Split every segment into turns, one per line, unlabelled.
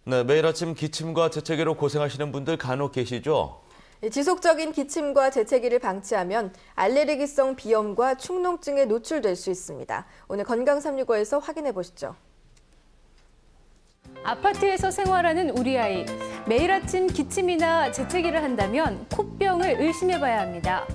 네, 매일 아침 기침과 재채기로 고생하시는 분들 간혹 계시죠?
지속적인 기침과 재채기를 방치하면 알레르기성 비염과 축농증에 노출될 수 있습니다. 오늘 건강365에서 확인해 보시죠.
아파트에서 생활하는 우리 아이. 매일 아침 기침이나 재채기를 한다면 코병을 의심해봐야 합니다.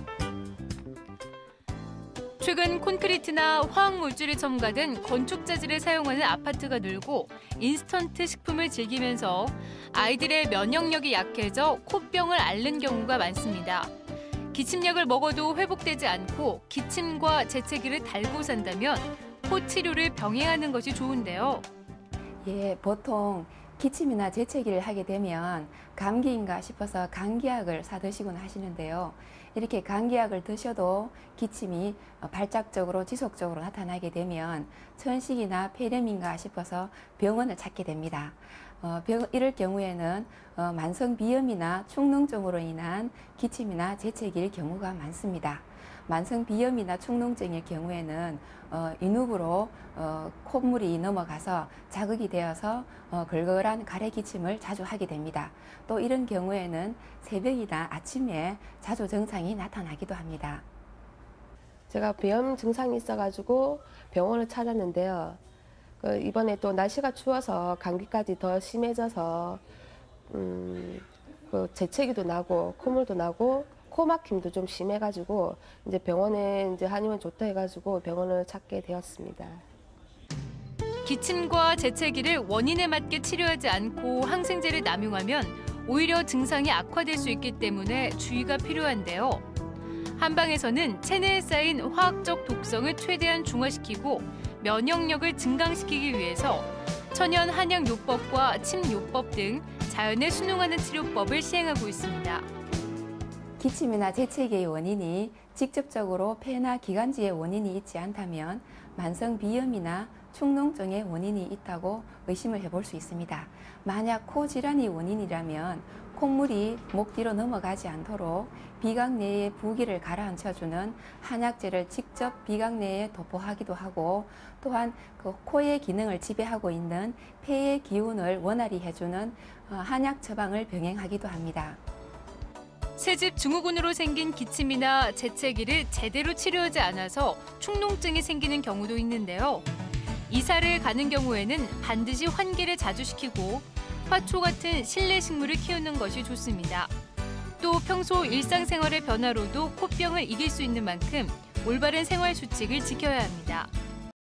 최근 콘크리트나 화학물질이 첨가된 건축 자재를 사용하는 아파트가 늘고 인스턴트 식품을 즐기면서 아이들의 면역력이 약해져 코병을 앓는 경우가 많습니다. 기침약을 먹어도 회복되지 않고 기침과 재채기를 달고 산다면 코 치료를 병행하는 것이 좋은데요.
보통 기침이나 재채기를 하게 되면 감기인가 싶어서 감기약을 사 드시곤 하시는데요. 이렇게 감기약을 드셔도 기침이 발작적으로 지속적으로 나타나게 되면 천식이나 폐렴인가 싶어서 병원을 찾게 됩니다. 이럴 경우에는 만성 비염이나 축농증으로 인한 기침이나 재채기일 경우가 많습니다. 만성 비염이나 축농증일 경우에는 인후부로 콧물이 넘어가서 자극이 되어서 걸걸한 가래 기침을 자주 하게 됩니다. 또 이런 경우에는 새벽이나 아침에 자주 증상이 나타나기도 합니다.
제가 비염 증상이 있어가지고 병원을 찾았는데요. 이번에 또 날씨가 추워서 감기까지 더 심해져서 재채기도 나고 콧물도 나고 코 막힘도 좀 심해가지고 이제 병원에 한의원 좋다 해가지고 병원을 찾게 되었습니다.
기침과 재채기를 원인에 맞게 치료하지 않고 항생제를 남용하면 오히려 증상이 악화될 수 있기 때문에 주의가 필요한데요. 한방에서는 체내에 쌓인 화학적 독성을 최대한 중화시키고 면역력을 증강시키기 위해서 천연 한약요법과 침요법 등 자연에 순응하는 치료법을 시행하고 있습니다.
기침이나 재채기의 원인이 직접적으로 폐나 기관지의 원인이 있지 않다면 만성 비염이나 축농증의 원인이 있다고 의심을 해볼 수 있습니다. 만약 코 질환이 원인이라면 콧물이 목 뒤로 넘어가지 않도록 비강 내의 부기를 가라앉혀주는 한약재를 직접 비강 내에 도포하기도 하고, 또한 그 코의 기능을 지배하고 있는 폐의 기운을 원활히 해주는 한약 처방을 병행하기도 합니다.
새집 증후군으로 생긴 기침이나 재채기를 제대로 치료하지 않아서 축농증이 생기는 경우도 있는데요. 이사를 가는 경우에는 반드시 환기를 자주 시키고 화초 같은 실내 식물을 키우는 것이 좋습니다. 또 평소 일상생활의 변화로도 코병을 이길 수 있는 만큼 올바른 생활 수칙을 지켜야 합니다.